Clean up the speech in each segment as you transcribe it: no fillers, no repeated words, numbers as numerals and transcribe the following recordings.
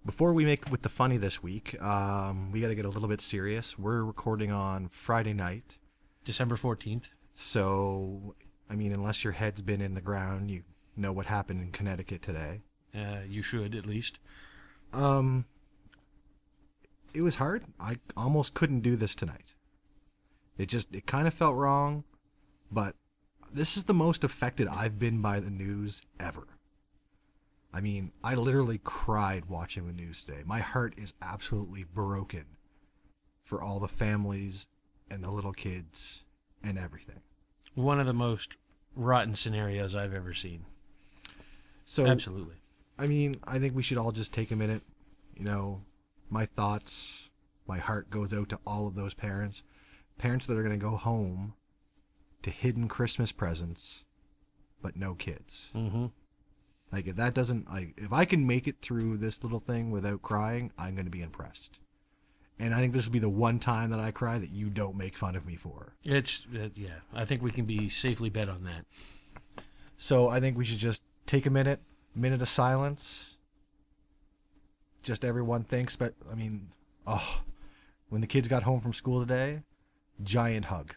Before we make with the funny this week, we got to get a little bit serious. We're recording on Friday night. December 14th. So, I mean, unless your head's been in the ground, you know what happened in Connecticut today. You should, at least. It was hard. I almost couldn't do this tonight. It kind of felt wrong, but this is the most affected I've been by the news ever. I mean, I literally cried watching the news today. My heart is absolutely broken for all the families and the little kids and everything. One of the most rotten scenarios I've ever seen. So, absolutely. I mean, I think we should all just take a minute. You know, my thoughts, my heart goes out to all of those parents. Parents that are going to go home to hidden Christmas presents, but no kids. Mm-hmm. Like, if I can make it through this little thing without crying, I'm going to be impressed. And I think this will be the one time that I cry that you don't make fun of me for. Yeah, I think we can be safely bet on that. So I think we should just take a minute of silence. Just everyone thinks, but I mean, when the kids got home from school today, giant hug.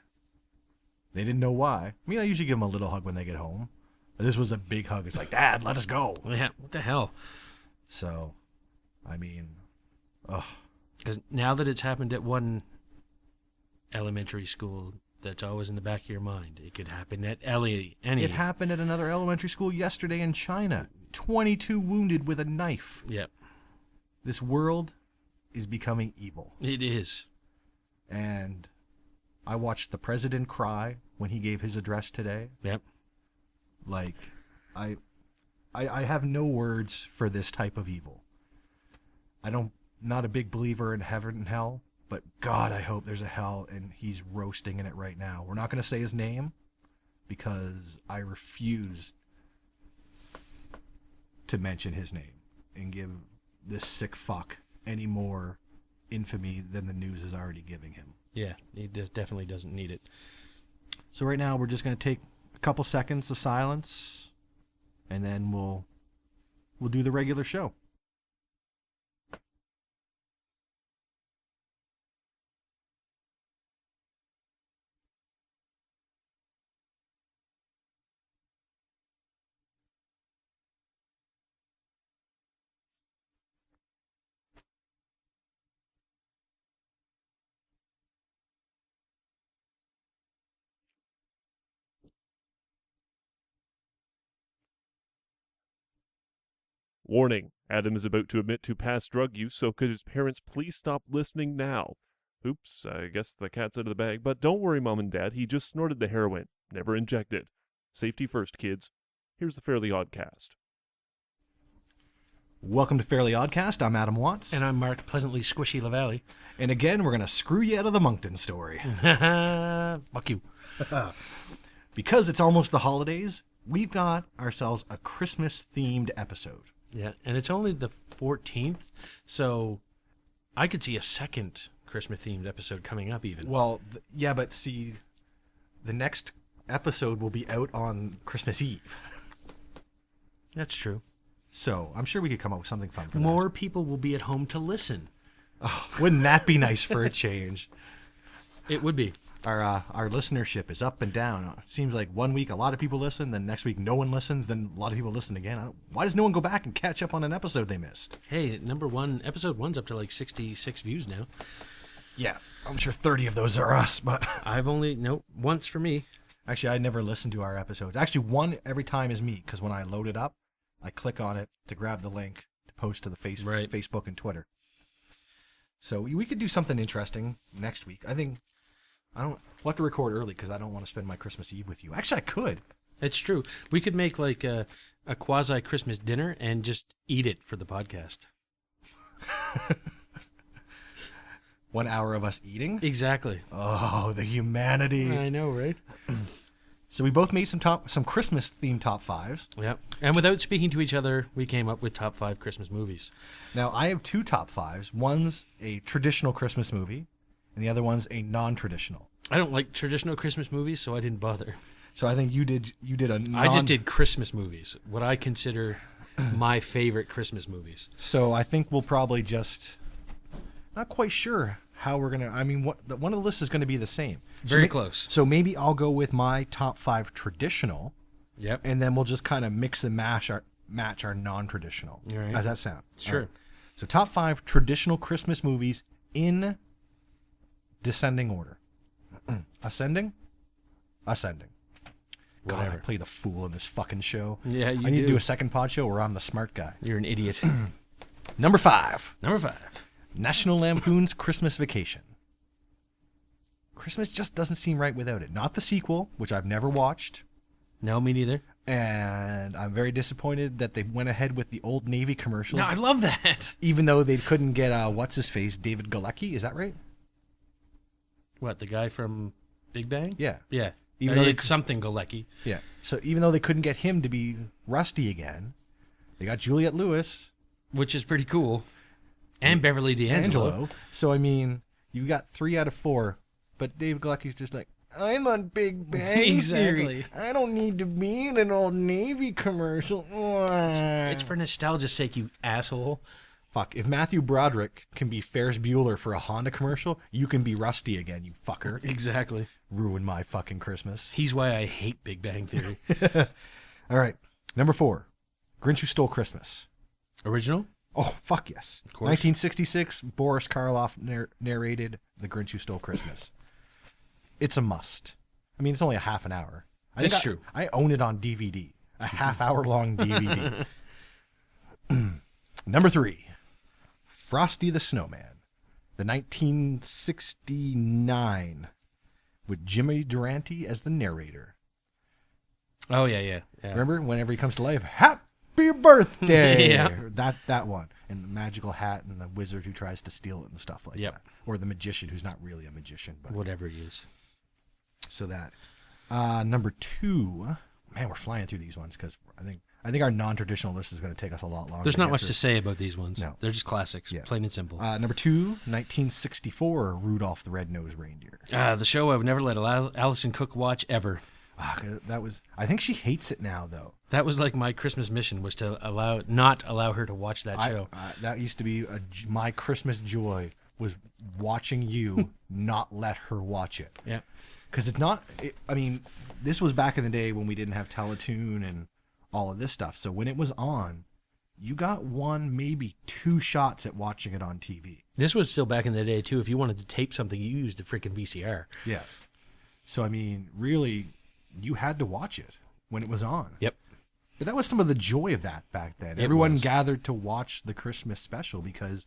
They didn't know why. I mean, I usually give them a little hug when they get home. But this was a big hug. It's like, Dad, let us go. Yeah, what the hell? So, I mean, Because now that it's happened at one elementary school, that's always in the back of your mind. It could happen at any. It happened at another elementary school yesterday in China. 22 wounded with a knife. Yep. This world is becoming evil. It is. And I watched the president cry when he gave his address today. Yep. Like, I have no words for this type of evil. Not a big believer in heaven and hell, but God, I hope there's a hell and he's roasting in it right now. We're not going to say his name because I refuse to mention his name and give this sick fuck any more infamy than the news is already giving him. Yeah, he definitely doesn't need it. So right now we're just going to take a couple seconds of silence and then we'll do the regular show. Warning, Adam is about to admit to past drug use, so could his parents please stop listening now? Oops, I guess the cat's out of the bag, but don't worry, Mom and Dad, he just snorted the heroin, never injected. Safety first, kids. Here's the Fairly Oddcast. Welcome to Fairly Oddcast. I'm Adam Watts. And I'm Mark Pleasantly Squishy LaValley. And again, we're going to screw you out of the Moncton story. Fuck you. Because it's almost the holidays, we've got ourselves a Christmas-themed episode. Yeah, and it's only the 14th, so I could see a second Christmas-themed episode coming up even. Well, yeah, but see, the next episode will be out on Christmas Eve. That's true. So I'm sure we could come up with something fun for More that. people will be at home to listen. Oh, wouldn't that be nice for a change? It would be. Our listenership is up and down. It seems like one week a lot of people listen, then next week no one listens, then a lot of people listen again. Why does no one go back and catch up on an episode they missed? Hey, episode 1's up to like 66 views now. Yeah, I'm sure 30 of those are us, but... once for me. Actually, I never listened to our episodes. Actually, one every time is me, because when I load it up, I click on it to grab the link to post to the Facebook and Twitter. So we could do something interesting next week. We'll have to record early because I don't want to spend my Christmas Eve with you. Actually, I could. It's true. We could make like a quasi-Christmas dinner and just eat it for the podcast. 1 hour of us eating? Exactly. Oh, the humanity. I know, right? So we both made some Christmas-themed top fives. Yep. And without speaking to each other, we came up with top 5 Christmas movies. Now, I have 2 top 5s. One's a traditional Christmas movie, and the other one's a non-traditional. I don't like traditional Christmas movies, so I didn't bother. So I think you did I just did Christmas movies, what I consider my favorite Christmas movies. So I think we'll probably just not quite sure how we're gonna. I mean, one of the lists is going to be the same. Very close. So maybe I'll go with my top 5 traditional. Yep. And then we'll just kind of mix and match our non-traditional. All right. How's that sound? Sure. All right. So top 5 traditional Christmas movies in descending order. Ascending? Ascending. God, Whatever. I play the fool in this fucking show. Yeah, you I need to do. do a second pod show where I'm the smart guy. You're an idiot. Number 5. Number 5. National Lampoon's Christmas Vacation. Christmas just doesn't seem right without it. Not the sequel, which I've never watched. No, me neither. And I'm very disappointed that they went ahead with the Old Navy commercials. No, I love that. Even though they couldn't get, what's-his-face, David Galecki, is that right? What, the guy from Big Bang? Yeah. Yeah. Even though they it's something Galecki. Yeah. So even though they couldn't get him to be Rusty again, they got Juliette Lewis. Which is pretty cool. And Beverly D'Angelo. So, I mean, you got 3 out of 4, but David Galecki's just like, I'm on Big Bang Exactly. Theory. I don't need to be in an Old Navy commercial. It's for nostalgia's sake, you asshole. Fuck, if Matthew Broderick can be Ferris Bueller for a Honda commercial, you can be Rusty again, you fucker. Exactly. Ruin my fucking Christmas. He's why I hate Big Bang Theory. All right, number 4, Grinch Who Stole Christmas. Original? Oh, fuck yes. Of course. 1966, Boris Karloff narrated The Grinch Who Stole Christmas. It's a must. I mean, it's only a half an hour. It's true. I own it on DVD. A half-hour-long DVD. Number 3, Frosty the Snowman. The 1969, with Jimmy Durante as the narrator. Oh, yeah. Remember, whenever he comes to life, happy birthday! Yeah. That one. And the magical hat and the wizard who tries to steal it and stuff like that. Or the magician who's not really a magician. But Whatever he is. So that. Number 2. Man, we're flying through these ones because I think our non-traditional list is going to take us a lot longer. There's not much to say about these ones. No. They're just classics, Yeah. plain and simple. Number 2, 1964, Rudolph the Red-Nosed Reindeer. The show I would never let Allison Cook watch ever. That was. I think she hates it now, though. That was like my Christmas mission, was to not allow her to watch that show. That used to be my Christmas joy, was watching you not let her watch it. Yeah. Because it's not. I mean, this was back in the day when we didn't have Teletoon and all of this stuff. So when it was on, you got 1, maybe 2 shots at watching it on TV. This was still back in the day, too. If you wanted to tape something, you used a freaking VCR. Yeah. So, I mean, really, you had to watch it when it was on. Yep. But that was some of the joy of that back then. Everyone was. gathered to watch the Christmas special because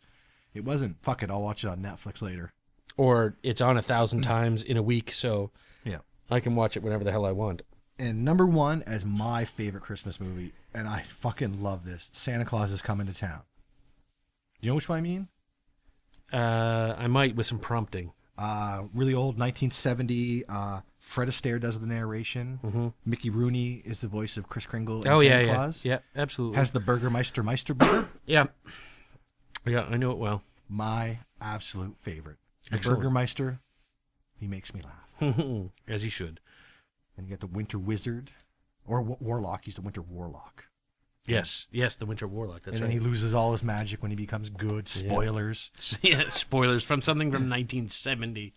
it wasn't, fuck it, I'll watch it on Netflix later. Or it's on 1,000 times in a week, so Yeah. I can watch it whenever the hell I want. And number 1 as my favorite Christmas movie, and I fucking love this, Santa Claus is Coming to Town. Do you know which one I mean? I might with some prompting. Really old, 1970. Fred Astaire does the narration. Mm-hmm. Mickey Rooney is the voice of Kris Kringle in Oh, Santa yeah. Claus. Yeah, absolutely. Has the Burgermeister burger. Yeah. Yeah, I know it well. My absolute favorite. The Excellent. Burgermeister, he makes me laugh. As he should. And you got the Winter Wizard, or Warlock. He's the Winter Warlock. Yes, the Winter Warlock. That's and right. then he loses all his magic when he becomes good. Spoilers. Yeah, spoilers from something from 1970.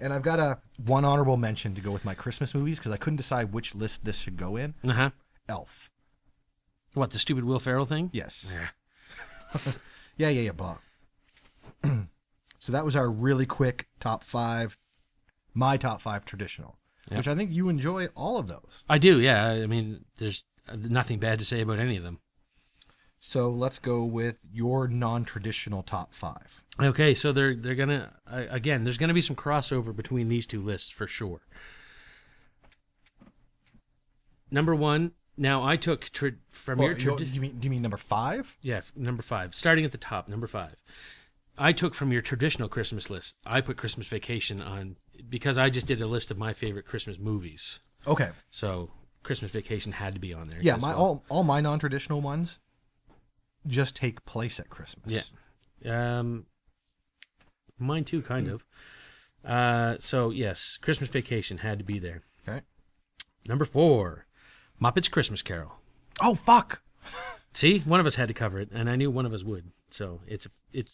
And I've got one honorable mention to go with my Christmas movies because I couldn't decide which list this should go in. Uh-huh. Elf. What, the stupid Will Ferrell thing? Yes. Yeah, blah. So that was our really quick top 5, my top 5 traditional, Yep. which I think you enjoy all of those. I do, yeah. I mean, there's nothing bad to say about any of them. So let's go with your non-traditional top 5. Okay, so they're gonna again. There's gonna be some crossover between these two lists for sure. Number 1. Now I took from your Do you mean number 5? yeah, number 5. Starting at the top, number 5. I took from your traditional Christmas list. I put Christmas Vacation on because I just did a list of my favorite Christmas movies. Okay. So Christmas Vacation had to be on there. Yeah, as my well. all my non-traditional ones just take place at Christmas. Yeah. Mine too, kind of. So yes, Christmas Vacation had to be there. Okay. Number 4, Muppets Christmas Carol. Oh fuck! See, one of us had to cover it, and I knew one of us would. So it's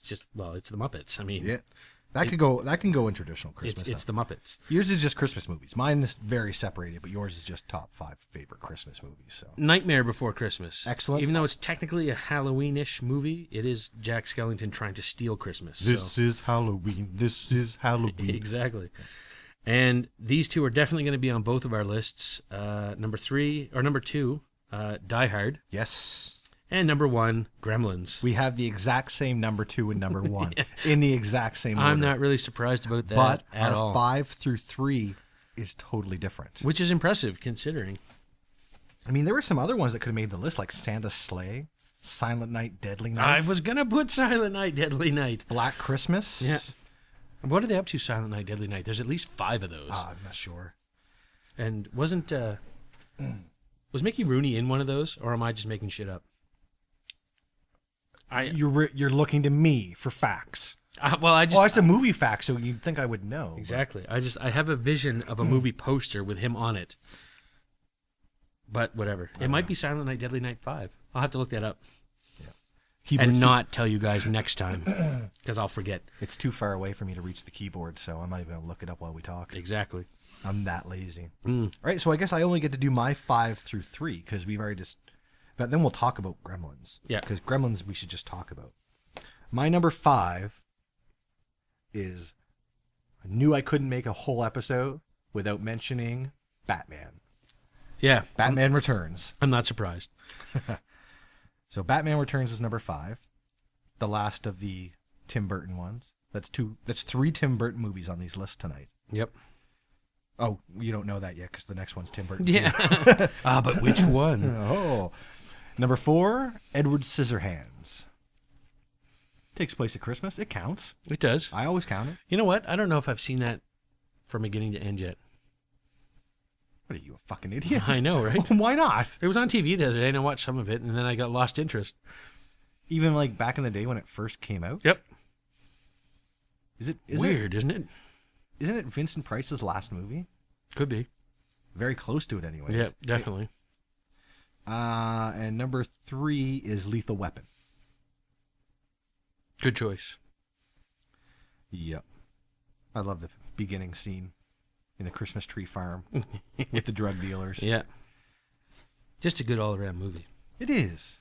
just it's the Muppets. I mean, Yeah. That can go in traditional Christmas. it's the Muppets. Yours is just Christmas movies. Mine is very separated, but yours is just top 5 favorite Christmas movies. So Nightmare Before Christmas. Excellent. Even though it's technically a Halloween-ish movie, it is Jack Skellington trying to steal Christmas. this is Halloween. This is Halloween. Exactly. And these two are definitely going to be on both of our lists. Number 2, Die Hard. Yes. And number 1, Gremlins. We have the exact same number 2 and number 1 in the exact same order. I'm not really surprised about that but at our all. 5 through 3 is totally different. Which is impressive, considering. I mean, there were some other ones that could have made the list, like Santa's Sleigh, Silent Night, Deadly Night. I was going to put Silent Night, Deadly Night. Black Christmas. Yeah. What are they up to, Silent Night, Deadly Night? There's at least 5 of those. I'm not sure. And was Mickey Rooney in one of those, or am I just making shit up? You're looking to me for facts. Well, it's a movie fact, so you'd think I would know. Exactly. I have a vision of a movie poster with him on it. But whatever. It might be Silent Night, Deadly Night 5. I'll have to look that up. And not tell you guys next time, because I'll forget. It's too far away for me to reach the keyboard, so I'm not even going to look it up while we talk. Exactly. I'm that lazy. All right, so I guess I only get to do my 5 through 3, because we've already just... But then we'll talk about Gremlins. Yeah. Because Gremlins we should just talk about. My number 5 is... I knew I couldn't make a whole episode without mentioning Batman. Yeah. Batman Returns. I'm not surprised. So Batman Returns was number 5. The last of the Tim Burton ones. That's 3 Tim Burton movies on these lists tonight. Yep. Oh, you don't know that yet because the next one's Tim Burton. Yeah. But which one? Oh. Number 4, Edward Scissorhands. Takes place at Christmas. It counts. It does. I always count it. You know what? I don't know if I've seen that from beginning to end yet. What are you, a fucking idiot? I know, right? Why not? It was on TV the other day, and I watched some of it, and then I got lost interest. Even like back in the day when it first came out? Yep. Is Weird, isn't it? Isn't it Vincent Price's last movie? Could be. Very close to it anyway. Yeah, definitely. And number 3 is Lethal Weapon. Good choice. Yep. I love the beginning scene in the Christmas tree farm with the drug dealers. Yeah. Just a good all-around movie. It is.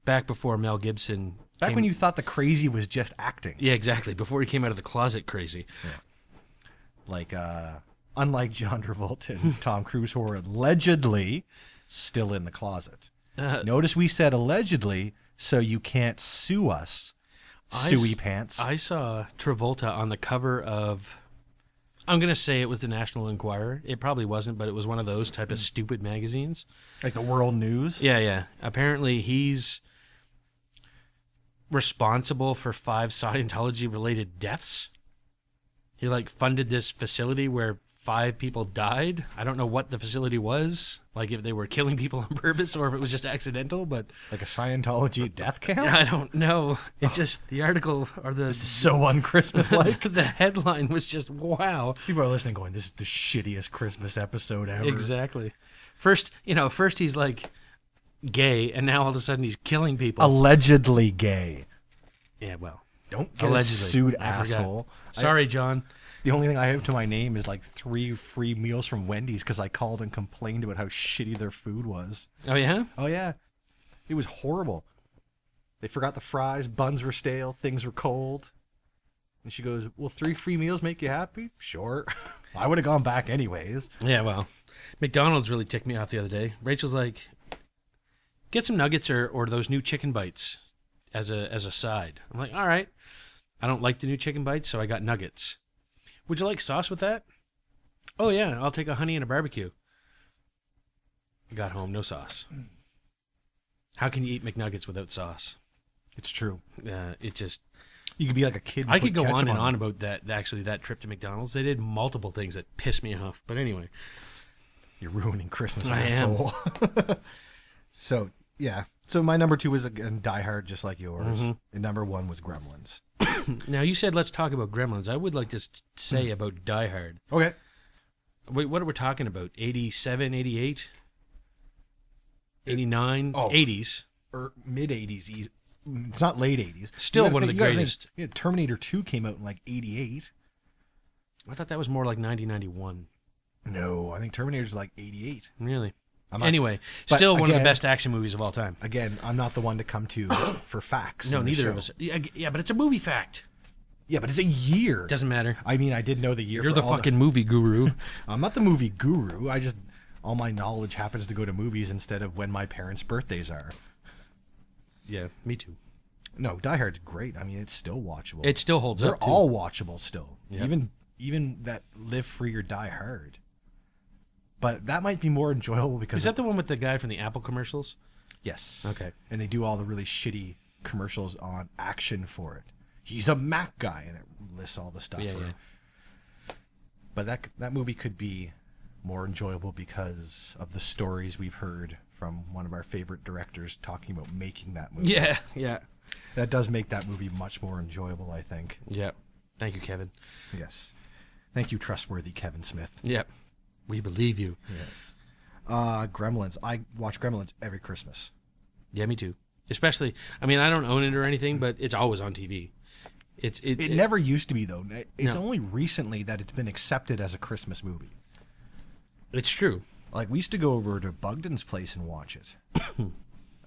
Back before Mel Gibson... Back when you thought the crazy was just acting. Yeah, exactly. Before he came out of the closet crazy. Yeah. Like, unlike John Travolta and Tom Cruise, who are allegedly still in the closet. Notice we said allegedly, so you can't sue us, suey pants. I saw Travolta on the cover of... I'm going to say it was the National Enquirer. It probably wasn't, but it was one of those type of stupid magazines. Like the World News? Yeah. Apparently he's responsible for 5 Scientology-related deaths. He, funded this facility where 5 people died. I don't know what the facility was, like if they were killing people on purpose or if it was just accidental, but... Like a Scientology death camp? I don't know. It just, the article, or the... This is so un-Christmas-like. The headline was just, wow. People are listening going, this is the shittiest Christmas episode ever. Exactly. First he's gay, and now all of a sudden he's killing people. Allegedly gay. Yeah, well. Don't get us sued, asshole. Sorry, John. The only thing I have to my name is 3 free meals from Wendy's because I called and complained about how shitty their food was. Oh, yeah? Oh, yeah. It was horrible. They forgot the fries, buns were stale, things were cold. And she goes, will 3 free meals make you happy? Sure. I would have gone back anyways. Yeah, well, McDonald's really ticked me off the other day. Rachel's like, get some nuggets or those new chicken bites as a side. I'm like, all right. I don't like the new chicken bites, so I got nuggets. Would you like sauce with that? Oh, yeah, I'll take a honey and a barbecue. I got home, no sauce. How can you eat McNuggets without sauce? It's true. It just... You could be like a kid. I could go on and on about that trip to McDonald's. They did multiple things that pissed me off. But anyway. You're ruining Christmas, I asshole. So, yeah. So my number 2 was, again, Die Hard, just like yours. Mm-hmm. And number 1 was Gremlins. Now, you said let's talk about Gremlins. I would like to say about Die Hard. Okay. Wait, what are we talking about? 87, 88? 89? 80s? or mid 80s. It's not late 80s. Still one of the greatest. Terminator 2 came out in like 88. I thought that was more like 1991. No, I think Terminator's like 88. Really? I'm not Anyway, sure. still But one of the again- best action movies of all time. Again, I'm not the one to come to for facts. No, on the neither show. of us. Yeah, but it's a movie fact. Yeah, but it's a year. Doesn't matter. I mean, I did know the year. You're for the all fucking movie guru. I'm not the movie guru. I just all my knowledge happens to go to movies instead of when my parents' birthdays are. Yeah, me too. No, Die Hard's great. I mean, it's still watchable. It still holds They're up, too. all watchable still. Yep. Even that Live Free or Die Hard. But that might be more enjoyable because Is that the one with the guy from the Apple commercials? yes. Okay. And they do all the really shitty commercials on action for it. He's a Mac guy, and it lists all the stuff. Yeah, for yeah. it. But that movie could be more enjoyable because of the stories we've heard from one of our favorite directors talking about making that movie. Yeah, yeah. That does make that movie much more enjoyable, I think. Yeah. Thank you, Kevin. Yes. Thank you, trustworthy Kevin Smith. Yeah. We believe you. Gremlins. I watch Gremlins every Christmas. Yeah, me too. Especially, I mean, I don't own it or anything, but it's always on TV. It never used to be, though. It's No. only recently that it's been accepted as a Christmas movie. It's true. Like, we used to go over to Bugden's place and watch it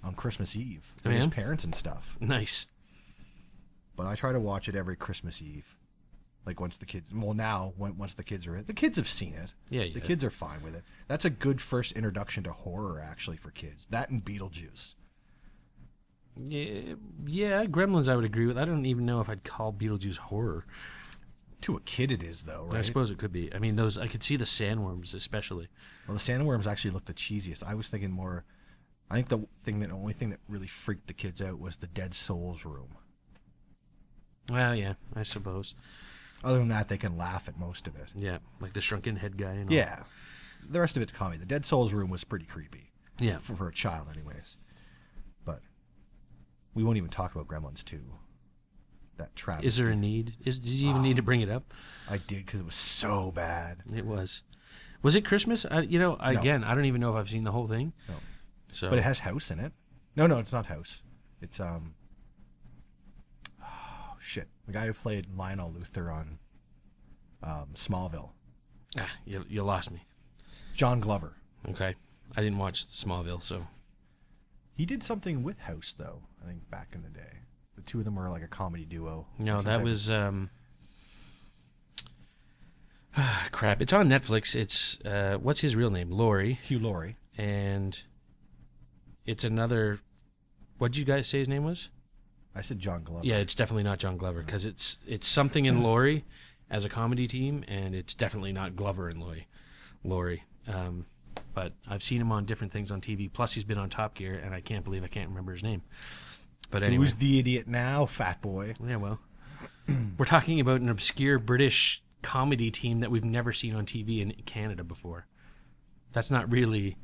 on Christmas Eve with Oh, his yeah? parents and stuff. Nice. But I try to watch it every Christmas Eve. Like, once the kids... Well, now, once the kids are in... The kids have seen it. Yeah, yeah. The kids are fine with it. That's a good first introduction to horror, actually, for kids. That and Beetlejuice. Yeah, Gremlins I would agree with. I don't even know if I'd call Beetlejuice horror. To a kid it is, though, right? I suppose it could be. I mean, those I could see the sandworms especially. Well, the sandworms actually looked the cheesiest. I was thinking more... I think the only thing that really freaked the kids out was the Dead Souls room. Well, yeah, I suppose. Other than that, they can laugh at most of it. Yeah, like the shrunken head guy and all. Yeah. The rest of it's comedy. The Dead Souls room was pretty creepy. Yeah. For a child, anyways. But we won't even talk about Gremlins 2. That travesty. Is there a need? Did you even need to bring it up? I did, because it was so bad. It was. Was it Christmas? Again, I don't even know if I've seen the whole thing. No. So, But it has House in it. No, it's not House. It's, shit. The guy who played Lionel Luthor on Smallville. You lost me. John Glover. Okay, I didn't watch Smallville, so He did something with House, though, I think, back in the day. The two of them were like a comedy duo. no, Or that some was crap. It's on Netflix. It's what's his real name? Laurie, Hugh Laurie. and it's another. What'd you guys say his name was? I said John Glover. Yeah, it's definitely not John Glover because it's something in Laurie as a comedy team, and it's definitely not Glover and Laurie. But I've seen him on different things on TV. Plus, he's been on Top Gear, and I can't believe I can't remember his name. But anyway, Who's the idiot now, fat boy? yeah, well, we're talking about an obscure British comedy team that we've never seen on TV in Canada before. That's not really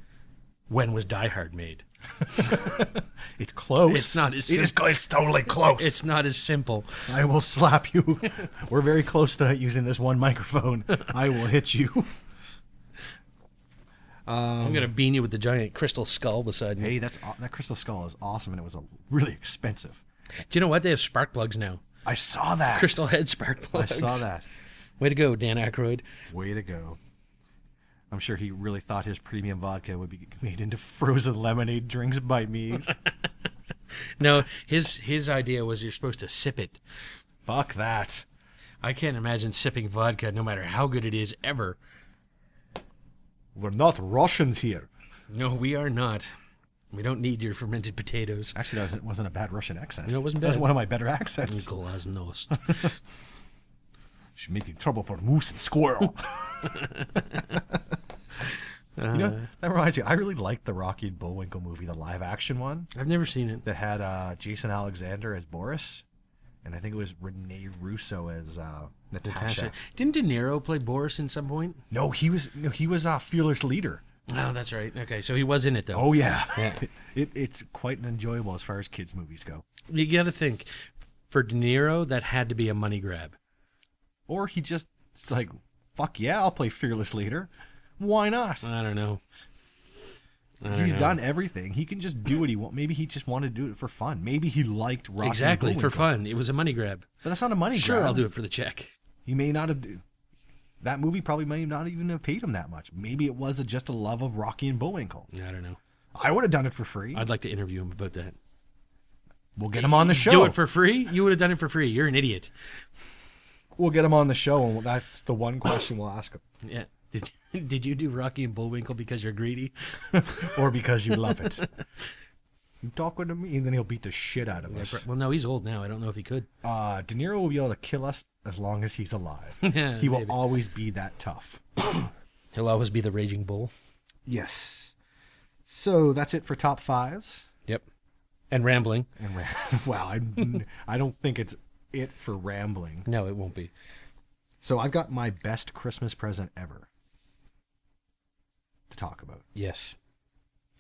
when was Die Hard made. It's close. It's not as It's totally close. It's not as simple. I will slap you. We're very close to using this one microphone. I will hit you. I'm gonna bean you with the giant crystal skull beside me. Hey, that crystal skull is awesome, and it was really expensive. Do you know what? They have spark plugs now. I saw that. Crystal head spark I plugs. saw that. Way to go, Dan Aykroyd. Way to go. I'm sure he really thought his premium vodka would be made into frozen lemonade drinks by me. No, his idea was you're supposed to sip it. Fuck that. I can't imagine sipping vodka, no matter how good it is, ever. We're not Russians here. No, we are not. We don't need your fermented potatoes. Actually, that wasn't a bad Russian accent. No, it wasn't That was bad. one of my better accents. Glasnost. She's making trouble for moose and squirrel. That reminds me, I really liked the Rocky and Bullwinkle movie, the live action one, I've never seen it. that had Jason Alexander as Boris, and I think it was Rene Russo as Natasha. Natasha. Didn't De Niro play Boris in some point? No, he was Fearless Leader. Oh, that's right. Okay, so he was in it, though. Oh yeah, Yeah. It's quite enjoyable as far as kids movies go. You got to think, for De Niro, that had to be a money grab. Or he just it's like, fuck yeah, I'll play Fearless Leader. Why not? I don't know. I don't He's know. done everything. He can just do what he wants. Maybe he just wanted to do it for fun. Maybe he liked Rocky and Exactly, for Bullwinkle. fun. It was a money grab. But that's not a money Sure, grab. I'll do it for the check. He may not have. That movie probably may not even have paid him that much. Maybe it was just a love of Rocky and Bullwinkle. I don't know. I would have done it for free. I'd like to interview him about that. We'll get him on the show. Do it for free? You would have done it for free. You're an idiot. We'll get him on the show, and that's the one question we'll ask him. Yeah. Did you do Rocky and Bullwinkle because you're greedy? Or because you love it. You talking to me? And then he'll beat the shit out of us. Well, no, he's old now. I don't know if he could. De Niro will be able to kill us as long as he's alive. Yeah, He will maybe. always be that tough. He'll always be the raging bull. Yes. So that's it for top fives. Yep. And rambling. And wow, I don't think it's it for rambling. No, it won't be. So I've got my best Christmas present ever to talk about. Yes.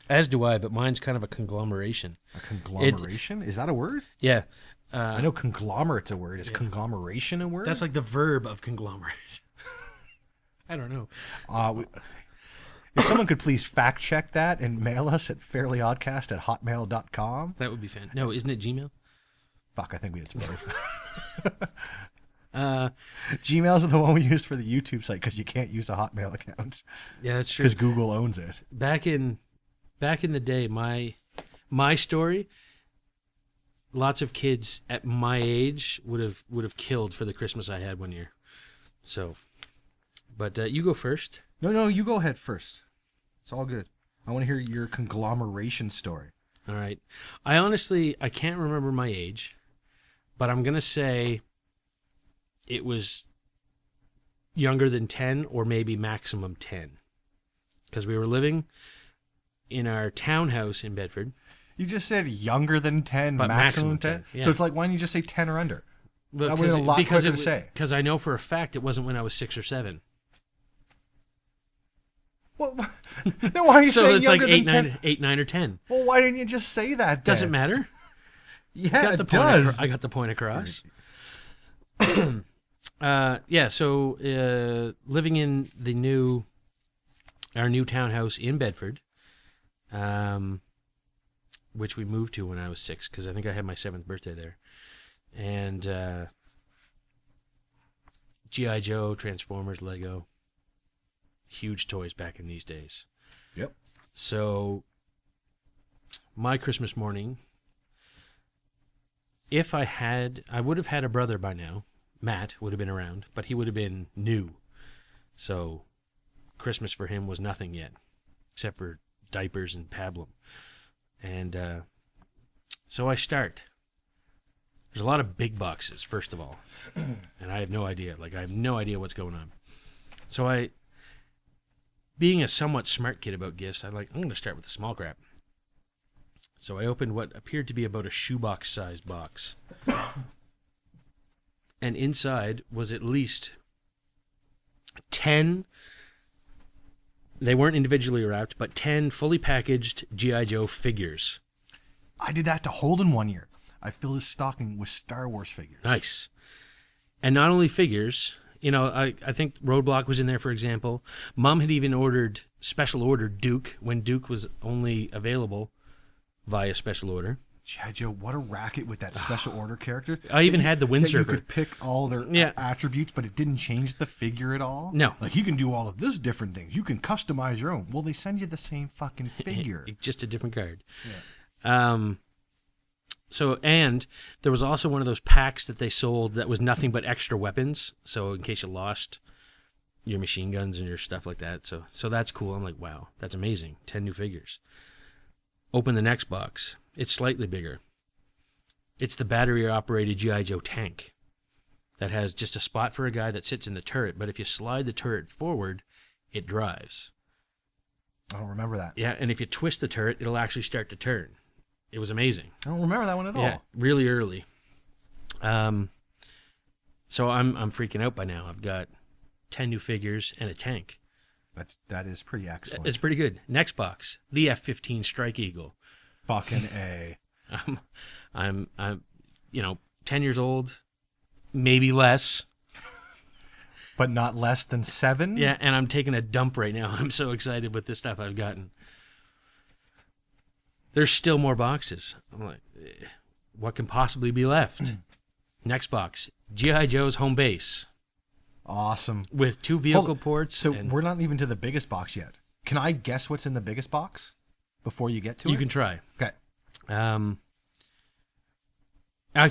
As do I, but mine's kind of a conglomeration. A conglomeration? Is that a word? Yeah. I know conglomerate's a word. Is conglomeration a word? That's like the verb of conglomerate. I don't know. If someone could please fact check that and mail us at FairlyOddCast@hotmail.com. That would be fan. No, isn't it Gmail? Fuck, I think it's both. Gmail's the one we use for the YouTube site because you can't use a Hotmail account Yeah, that's true. because Google owns it. Back in the day, my story, lots of kids at my age would have killed for the Christmas I had one year. So, but you go first. No, you go ahead first. It's all good. I want to hear your conglomeration story. All right. I can't remember my age, but I'm gonna say it was younger than 10 or maybe maximum 10, because we were living in our townhouse in Bedford. You just said younger than 10, But maximum maximum 10? 10, yeah. So it's like, why don't you just say 10 or under? But That would have been a lot quicker to say. Because I know for a fact it wasn't when I was 6 or 7. Well, then why are you So saying it's like younger than 10? 8, 9, or 10. Well, why didn't you just say that then? Doesn't matter. Yeah, Got the it point does. I got the point across. So living in our new townhouse in Bedford, which we moved to when I was 6, because I think I had my 7th birthday there. And G.I. Joe, Transformers, Lego, huge toys back in these days. Yep. So my Christmas morning, I would have had a brother by now. Matt would have been around, but he would have been new. So Christmas for him was nothing yet, except for diapers and pablum. And so I start. There's a lot of big boxes, first of all, and I have no idea. I have no idea what's going on. So being a somewhat smart kid about gifts, I'm going to start with the small crap. So I opened what appeared to be about a shoebox-sized box. And inside was at least 10, they weren't individually wrapped, but 10 fully packaged G.I. Joe figures. I did that to Holden one year. I filled his stocking with Star Wars figures. Nice. And not only figures, I think Roadblock was in there, for example. Mom had even special ordered Duke when Duke was only available via special order. G.I. Joe, what a racket with that special order character. I even had the that you windsurfer. could pick all their attributes, but it didn't change the figure at all. No. Like, you can do all of this different things. You can customize your own. Well, they send you the same fucking figure. Just a different card. Yeah. So, and there was also one of those packs that they sold that was nothing but extra weapons. So in case you lost your machine guns and your stuff like that. So that's cool. I'm like, wow, that's amazing. 10 new figures. Open the next box. It's slightly bigger. It's the battery-operated G.I. Joe tank that has just a spot for a guy that sits in the turret. But if you slide the turret forward, it drives. I don't remember that. Yeah, and if you twist the turret, it'll actually start to turn. It was amazing. I don't remember that one at all. Yeah, really early. So I'm freaking out by now. I've got 10 new figures and a tank. That is pretty excellent. It's pretty good. Next box, the F-15 Strike Eagle. Fucking A. I'm 10 years old, maybe less. But not less than 7? Yeah, and I'm taking a dump right now. I'm so excited with this stuff I've gotten. There's still more boxes. I'm like, what can possibly be left? Next box, G.I. Joe's Home Base. Awesome. With 2 vehicle ports. So we're not even to the biggest box yet. Can I guess what's in the biggest box before you get to it? You can try. Okay. I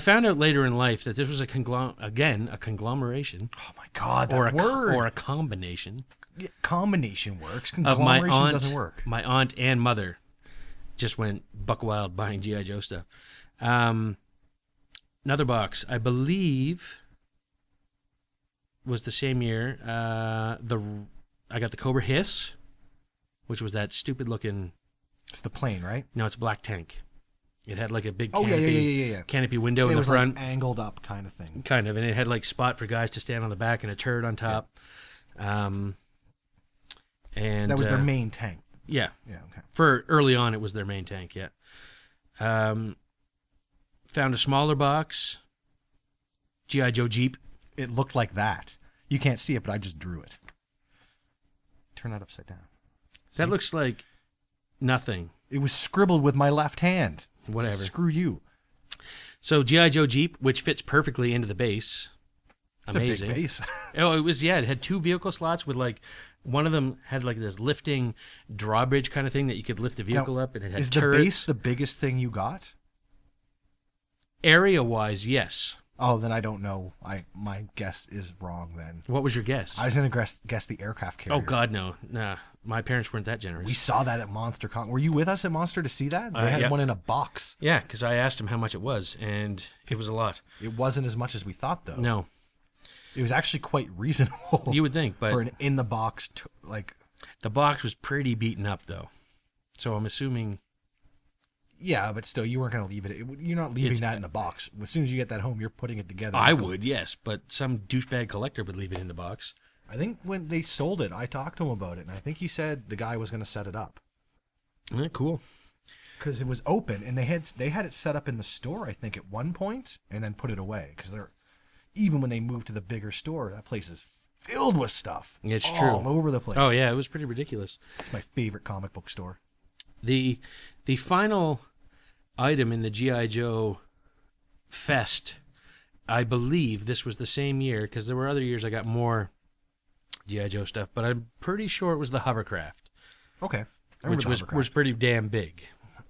found out later in life that this was a conglomeration. Oh my God, that word. word. Or a combination. Yeah, combination works. Of my Conglomeration aunt, doesn't work. My aunt and mother just went buck wild buying G.I. Joe stuff. Another box, I believe, was the same year. I got the Cobra Hiss, which was that stupid looking. It's the plane, right? No, it's a black tank. It had like a big canopy window in the front. Like angled up kind of thing. Kind of, and it had like spot for guys to stand on the back and a turret on top. Yeah. And that was their main tank. Yeah. Yeah, okay. For early on, it was their main tank, yeah. Found a smaller box, G.I. Joe Jeep. It looked like that. You can't see it, but I just drew it. Turn that upside down. See? That looks like nothing. It was scribbled with my left hand. Whatever. Screw you. So G.I. Joe Jeep, which fits perfectly into the base. It's Amazing. a big base. It had 2 vehicle slots with like, one of them had like this lifting drawbridge kind of thing that you could lift the vehicle up, and it had is turrets. The base the biggest thing you got? Area-wise, yes. Oh, then I don't know. My guess is wrong then. What was your guess? I was going to guess the aircraft carrier. Oh, God, no. Nah, my parents weren't that generous. We saw that at MonsterCon. Were you with us at Monster to see that? They had one in a box. Yeah, because I asked him how much it was, and it was a lot. It wasn't as much as we thought, though. No. It was actually quite reasonable. You would think, but... For an in-the-box, The box was pretty beaten up, though. So I'm assuming... Yeah, but still, you weren't going to leave it. You're not leaving that in the box. As soon as you get that home, you're putting it together. I would, yes, but some douchebag collector would leave it in the box. I think when they sold it, I talked to him about it, and I think he said the guy was going to set it up. Cool. Because it was open, and they had it set up in the store, I think, at one point, and then put it away. Because even when they moved to the bigger store, that place is filled with stuff. It's all true. over the place. Oh, yeah, it was pretty ridiculous. It's my favorite comic book store. The final item in the G.I. Joe Fest, I believe this was the same year, because there were other years I got more G.I. Joe stuff, but I'm pretty sure it was the hovercraft. Okay. Which was pretty damn big.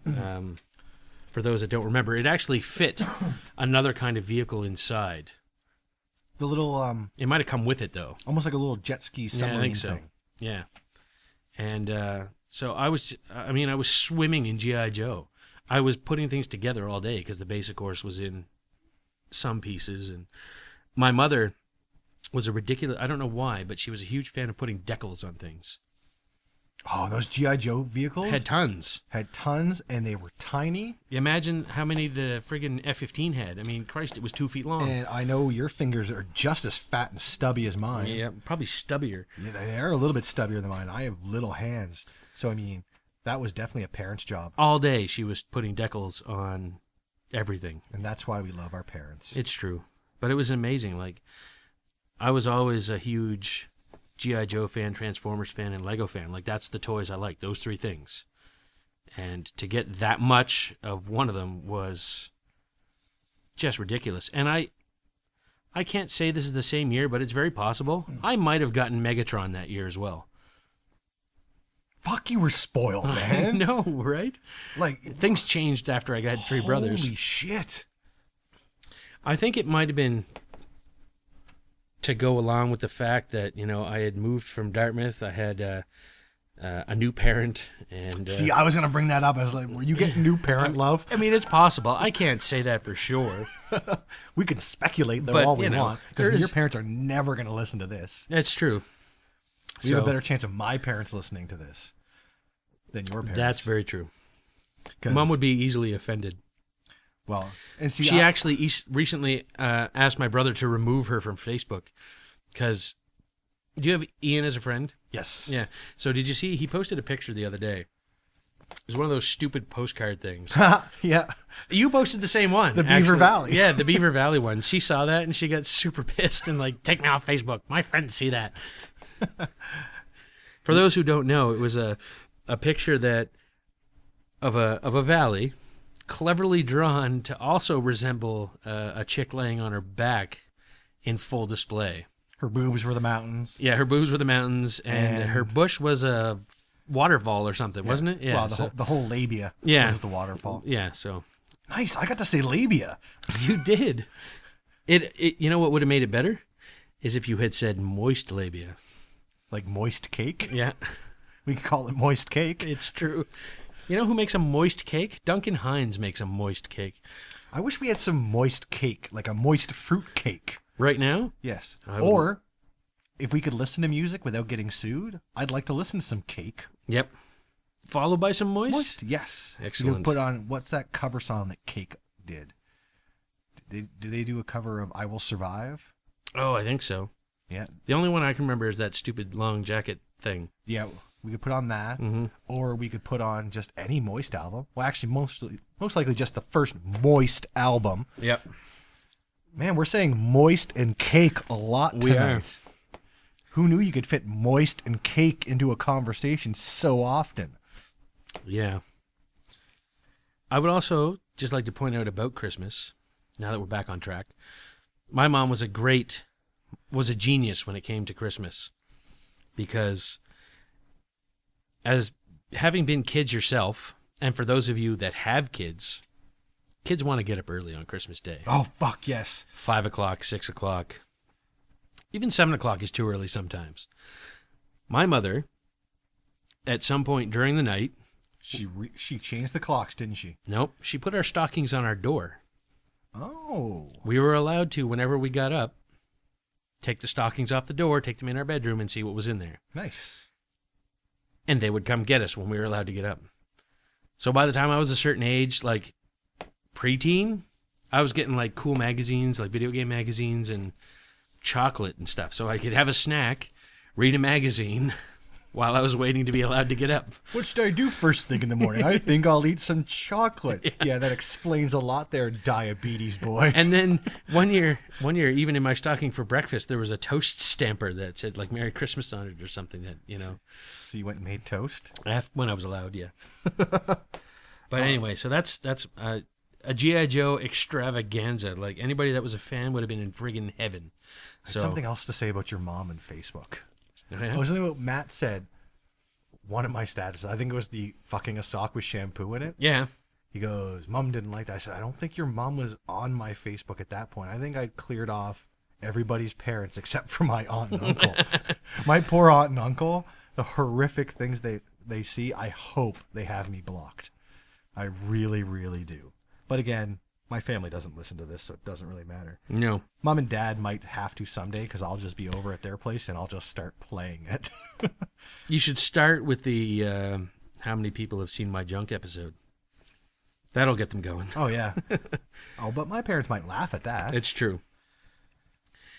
For those that don't remember, it actually fit another kind of vehicle inside. The little... it might have come with it, though. Almost like a little jet ski submarine thing. Yeah. And so I was swimming in G.I. Joe. I was putting things together all day because the base, of course, was in some pieces. And my mother was I don't know why, but she was a huge fan of putting decals on things. Oh, those G.I. Joe vehicles? Had tons, and they were tiny. You imagine how many the friggin' F-15 had. I mean, Christ, it was 2 feet long. And I know your fingers are just as fat and stubby as mine. Yeah, probably stubbier. Yeah, they're a little bit stubbier than mine. I have little hands. So, I mean, that was definitely a parent's job. All day she was putting decals on everything. And that's why we love our parents. It's true. But it was amazing. Like, I was always a huge G.I. Joe fan, Transformers fan, and Lego fan. Like, that's the toys I like, those 3 things. And to get that much of one of them was just ridiculous. And I can't say this is the same year, but it's very possible. I might have gotten Megatron that year as well. Fuck, you were spoiled, man. I know, right? Like, things changed after I got 3 brothers. Holy shit. I think it might have been to go along with the fact that, I had moved from Dartmouth. I had a new parent. And see, I was going to bring that up. I was like, were you getting new parent love? I mean, it's possible. I can't say that for sure. We can speculate, though, all we want. Because your parents are never going to listen to this. That's true. We have a better chance of my parents listening to this than your parents. That's very true. Mom would be easily offended. Well, and see, she actually recently asked my brother to remove her from Facebook because. Do you have Ian as a friend? Yes. Yeah. So did you see he posted a picture the other day? It was one of those stupid postcard things. Yeah. You posted the same one. The Beaver Valley. Yeah, the Beaver Valley one. She saw that and she got super pissed and like, take me off Facebook. My friends see that. For those who don't know, it was a picture that of a valley, cleverly drawn to also resemble a chick laying on her back in full display. Her boobs were the mountains. Yeah, her boobs were the mountains, and her bush was a waterfall or something, wasn't it? Yeah. Well, the whole labia was the waterfall. Yeah, so. Nice. I got to say labia. You did. It. You know what would have made it better? Is if you had said moist labia. Like moist cake? Yeah. We could call it moist cake. It's true. You know who makes a moist cake? Duncan Hines makes a moist cake. I wish we had some moist cake, like a moist fruit cake. Right now? Yes. Or if we could listen to music without getting sued, I'd like to listen to some cake. Yep. Followed by some moist? Moist, yes. Excellent. You could put on, what's that cover song that Cake did? Do they do a cover of I Will Survive? Oh, I think so. Yeah. The only one I can remember is that stupid long jacket thing. Yeah, we could put on that. Mm-hmm. Or we could put on just any Moist album. Well, actually, most likely just the first Moist album. Yep. Man, we're saying moist and cake a lot tonight. We are. Who knew you could fit moist and cake into a conversation so often? Yeah. I would also just like to point out about Christmas, now that we're back on track, my mom was a genius when it came to Christmas. Because as having been kids yourself, and for those of you that have kids want to get up early on Christmas Day. Oh, fuck yes. 5 o'clock, 6 o'clock. Even 7 o'clock is too early sometimes. My mother, at some point during the night... She changed the clocks, didn't she? Nope. She put our stockings on our door. Oh. We were allowed to, whenever we got up, take the stockings off the door, take them in our bedroom, and see what was in there. Nice. And they would come get us when we were allowed to get up. So by the time I was a certain age, like preteen, I was getting like cool magazines, like video game magazines and chocolate and stuff. So I could have a snack, read a magazine while I was waiting to be allowed to get up. What should I do first thing in the morning? I think I'll eat some chocolate. Yeah, that explains a lot there, diabetes boy. And then one year, even in my stocking for breakfast, there was a toast stamper that said like Merry Christmas on it or something that, you know. So you went and made toast? When I was allowed, yeah. But anyway, so that's a G.I. Joe extravaganza. Like anybody that was a fan would have been in friggin' heaven. So Something else to say about your mom and Facebook. Oh, yeah? I was thinking what Matt said. One of my statuses, I think it was the fucking a sock with shampoo in it. Yeah. He goes, Mom didn't like that. I said, I don't think your mom was on my Facebook at that point. I think I cleared off everybody's parents except for my aunt and uncle. My poor aunt and uncle, the horrific things they see, I hope they have me blocked. I really, really do. But again, my family doesn't listen to this, so it doesn't really matter. No. Mom and Dad might have to someday because I'll just be over at their place and I'll just start playing it. You should start with the how many people have seen my junk episode. That'll get them going. Oh, yeah. Oh, but my parents might laugh at that. It's true.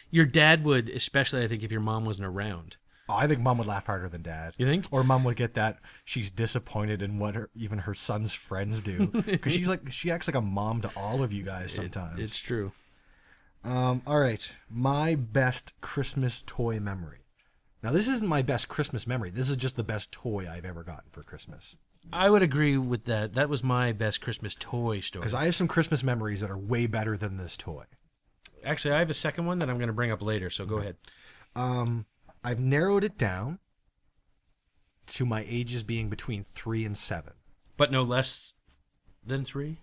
Your dad would, especially I think if your mom wasn't around. Oh, I think Mom would laugh harder than Dad. You think? Or Mom would get that she's disappointed in what even her son's friends do. Because she acts like a mom to all of you guys sometimes. It's true. All right. My best Christmas toy memory. Now, this isn't my best Christmas memory. This is just the best toy I've ever gotten for Christmas. I would agree with that. That was my best Christmas toy story. Because I have some Christmas memories that are way better than this toy. Actually, I have a second one that I'm going to bring up later, so go ahead. I've narrowed it down to my ages being between 3 and 7. But no less than 3?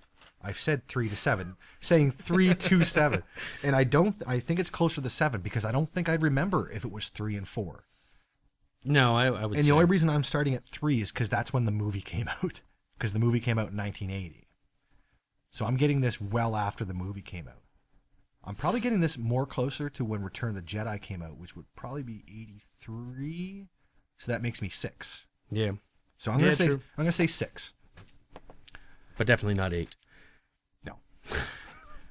I've said 3 to 7, saying 3 to 7. And I think it's closer to 7 because I don't think I'd remember if it was 3 and 4. No, I would say. And the only reason I'm starting at 3 is because that's when the movie came out. Because the movie came out in 1980. So I'm getting this well after the movie came out. I'm probably getting this more closer to when Return of the Jedi came out, which would probably be 83. So that makes me 6. Yeah. So I'm gonna say 6. But definitely not 8. No.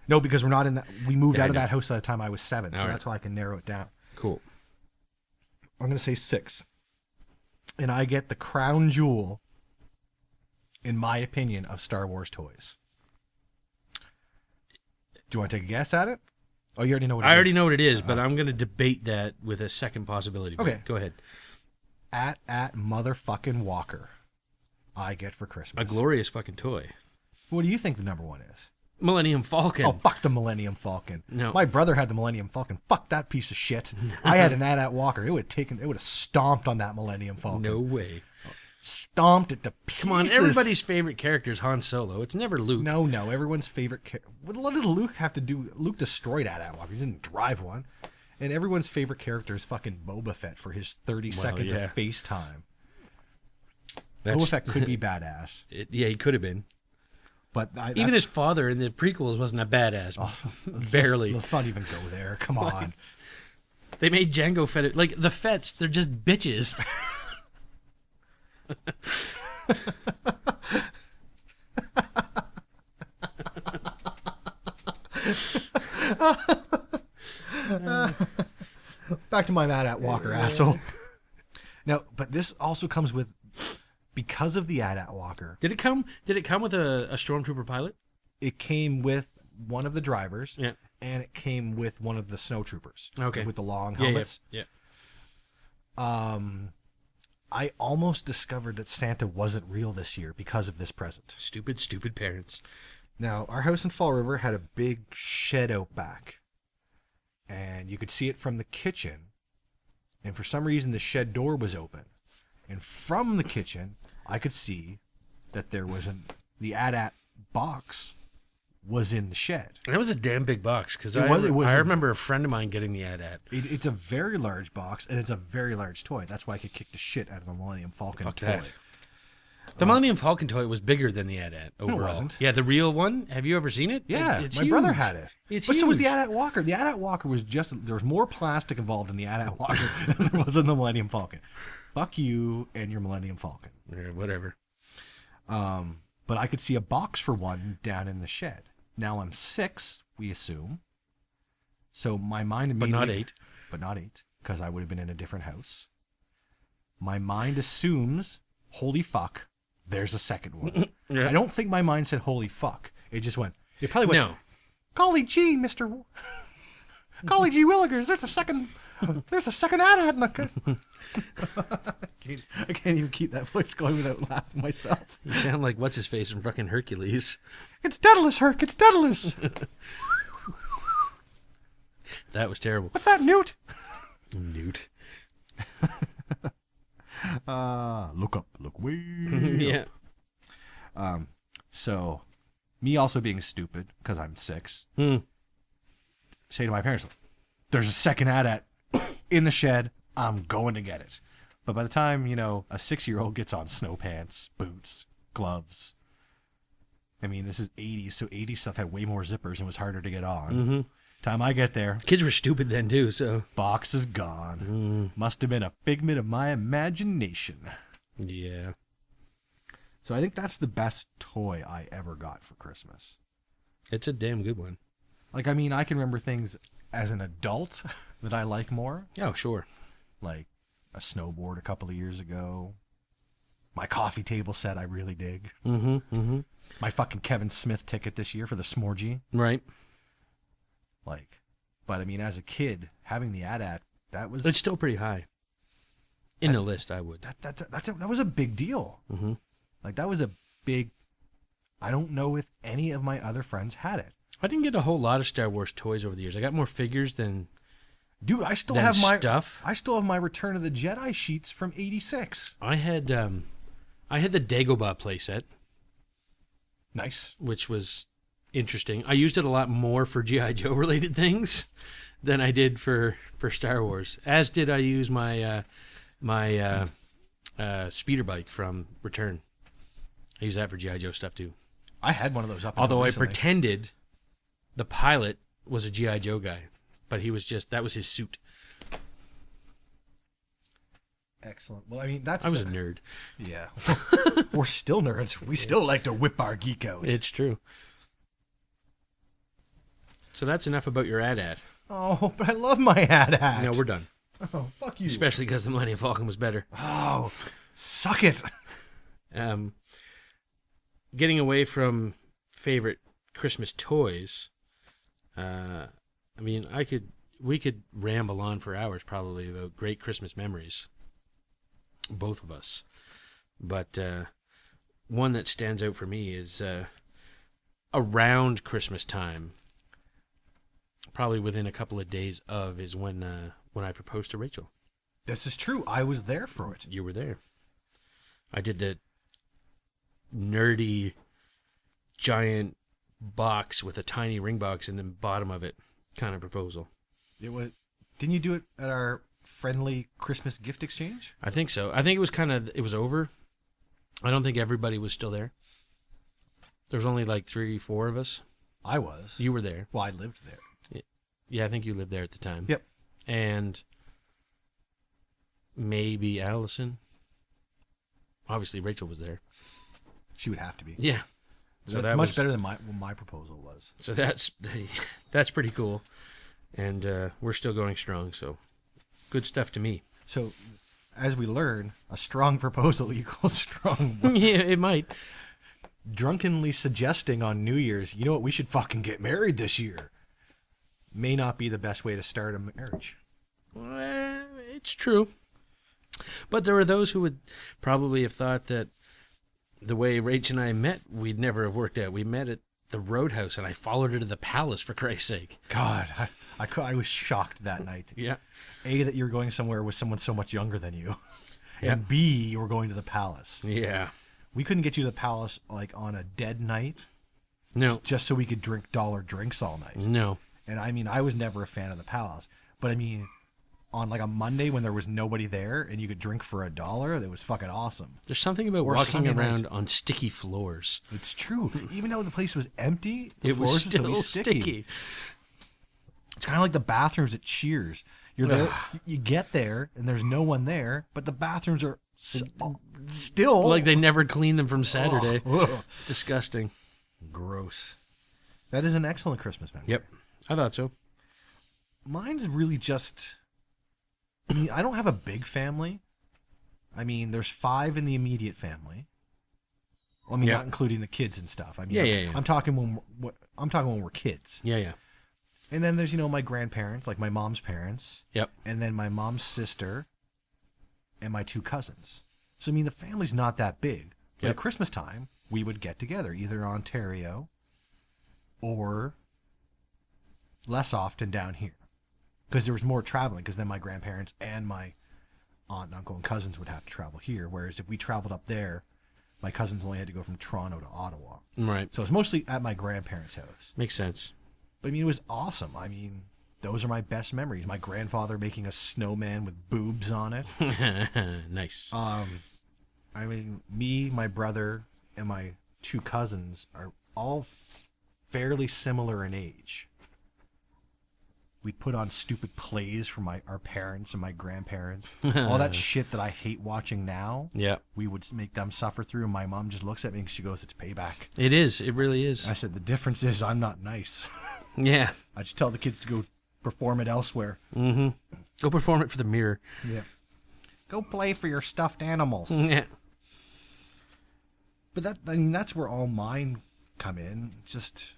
No, because we're not in that. We moved out of know. that house by the time I was 7, so All right. that's why I can narrow it down. Cool. I'm gonna say 6. And I get the crown jewel, in my opinion, of Star Wars toys. Do you want to take a guess at it? Oh, you already know what it is. I already know what it is, but I'm going to debate that with a second possibility. Okay. Go ahead. At motherfucking Walker. I get for Christmas. A glorious fucking toy. What do you think the number one is? Millennium Falcon. Oh, fuck the Millennium Falcon. No. My brother had the Millennium Falcon. Fuck that piece of shit. I had an AT-AT Walker. It would have stomped on that Millennium Falcon. No way. Stomped it to pieces. Come on, everybody's favorite character is Han Solo. It's never Luke. No, everyone's favorite what does Luke have to do? Luke destroyed AT-AT Walker. He didn't drive one. And everyone's favorite character is fucking Boba Fett for his 30 seconds of FaceTime. Boba Fett could be badass. Yeah, he could have been. But even his father in the prequels wasn't a badass. Barely. Let's not even go there. Come on. They made Jango Fett. Like, the Fetts, they're just bitches. Back to my AT-AT Walker, asshole. Now, but this also comes with, because of the AT-AT Walker. Did it come with a stormtrooper pilot? It came with one of the drivers. Yeah. And it came with one of the snowtroopers. Okay. With the long helmets. Yeah. I almost discovered that Santa wasn't real this year because of this present. Stupid parents. Now, our house in Fall River had a big shed out back. And you could see it from the kitchen. And for some reason, the shed door was open. And from the kitchen, I could see that there was the AT-AT box was in the shed. That was a damn big box, because I remember a friend of mine getting the AT-AT. It's a very large box, and it's a very large toy. That's why I could kick the shit out of the Millennium Falcon toy. That. The Millennium Falcon toy was bigger than the AT-AT overall. No, it wasn't. Yeah, the real one. Have you ever seen it? Yeah, it's my huge. brother had it. But so was the AT-AT Walker. The AT-AT Walker was there was more plastic involved in the AT-AT Walker than there was in the Millennium Falcon. Fuck you and your Millennium Falcon. Yeah, whatever. But I could see a box for one down in the shed. Now I'm 6, we assume. So my mind immediately... But not 8, because I would have been in a different house. My mind assumes, holy fuck, there's a second one. Yeah. I don't think my mind said, holy fuck. It just went... It probably went... No. Golly gee, Mr. Golly gee Willigers, there's a second AT-AT in the... I can't even keep that voice going without laughing myself. You sound like what's-his-face from fucking Hercules. It's Daedalus, Herc, it's Daedalus. That was terrible. What's that, Newt? Newt. Look up, look way Yeah. up. So, me also being stupid, because I'm 6, say to my parents, there's a second AT-AT in the shed, I'm going to get it. But by the time, a 6-year-old gets on snow pants, boots, gloves, I mean, this is 80s, so 80s stuff had way more zippers and was harder to get on. Mm-hmm. Time I get there, Kids were stupid then, too, so... box is gone. Must have been a figment of my imagination. Yeah. So I think that's the best toy I ever got for Christmas. It's a damn good one. Like, I mean, I can remember things as an adult that I like more. Oh, sure. Like a snowboard a couple of years ago. My coffee table set I really dig. Mm-hmm. My fucking Kevin Smith ticket this year for the Smorgy. Right. Like, but I mean, as a kid, having the AT-AT, that was... It's still pretty high. In the list, I would. That was a big deal. Mm-hmm. Like, that was a big... I don't know if any of my other friends had it. I didn't get a whole lot of Star Wars toys over the years. I got more figures than... Dude, I still than have my stuff. I still have my Return of the Jedi sheets from '86. I had the Dagobah playset, Nice. which was interesting. I used it a lot more for G.I. Joe related things than I did for Star Wars. As did I use my speeder bike from Return. I use that for G.I. Joe stuff too. I had one of those up. Although I recently. pretended the pilot was a G.I. Joe guy, but that was his suit. Excellent. Well, I mean, I was a nerd. Yeah. We're still nerds. We still like to whip our geek out. It's true. So that's enough about your AT-AT. Oh, but I love my AT-AT. No, we're done. Oh, fuck you. Especially because the Millennium Falcon was better. Oh, suck it. Getting away from favorite Christmas toys, I mean, we could ramble on for hours probably about great Christmas memories, both of us. But one that stands out for me is around Christmas time, probably within a couple of days of, is when I proposed to Rachel. This is true. I was there for it. You were there. I did the nerdy giant box with a tiny ring box in the bottom of it kind of proposal. It was. Didn't you do it at our friendly Christmas gift exchange? I think so. I think it was over. I don't think everybody was still there. There was only like 3 or 4 of us. I was. You were there. Well, I lived there. Yeah, I think you lived there at the time. Yep. And maybe Allison. Obviously, Rachel was there. She would have to be. Yeah. So that's much better than what my proposal was. So that's pretty cool. And we're still going strong, so good stuff to me. So, as we learn, a strong proposal equals strong. Yeah, it might. Drunkenly suggesting on New Year's, you know what, we should fucking get married this year, may not be the best way to start a marriage. Well, it's true. But there were those who would probably have thought that the way Rach and I met, we'd never have worked out. We met at the Roadhouse, and I followed her to the Palace, for Christ's sake. God, I was shocked that night. Yeah. A, that you were going somewhere with someone so much younger than you. Yeah. And B, you were going to the Palace. Yeah. We couldn't get you to the Palace like on a dead night. No. Just so we could drink dollar drinks all night. No. And I mean, I was never a fan of the Palace. But I mean, on like a Monday when there was nobody there and you could drink for $1, that was fucking awesome. There's something about Or walking Sunday around night. on sticky floors. It's true. Even though the place was empty, the It was floors would still be sticky. It's kind of like the bathrooms at Cheers. You're there, you get there, and there's no one there, but the bathrooms are still Like they never cleaned them from Saturday. Ugh. Disgusting. Gross. That is an excellent Christmas memory. Yep. I thought so. Mine's really just. I mean, I don't have a big family. I mean, there's 5 in the immediate family. I mean, Yeah. not including the kids and stuff. I mean, Yeah. I'm talking when we're kids. Yeah. And then there's my grandparents, like my mom's parents, Yep. and then my mom's sister, and my 2 cousins. So I mean, the family's not that big. But Yep. at Christmas time, we would get together, either in Ontario or less often down here, because there was more traveling. Because then my grandparents and my aunt and uncle and cousins would have to travel here. Whereas if we traveled up there, my cousins only had to go from Toronto to Ottawa. Right. So it's mostly at my grandparents' house. Makes sense. But I mean, it was awesome. I mean, those are my best memories. My grandfather making a snowman with boobs on it. Nice. I mean, me, my brother, and my 2 cousins are all fairly similar in age. We put on stupid plays for our parents and my grandparents. All that shit that I hate watching now, Yeah. we would make them suffer through. And my mom just looks at me and she goes, "It's payback." It is. It really is. And I said, "The difference is I'm not nice." Yeah. I just tell the kids to go perform it elsewhere. Mm-hmm. Go perform it for the mirror. Yeah. Go play for your stuffed animals. Yeah. But that's where all mine come in. Just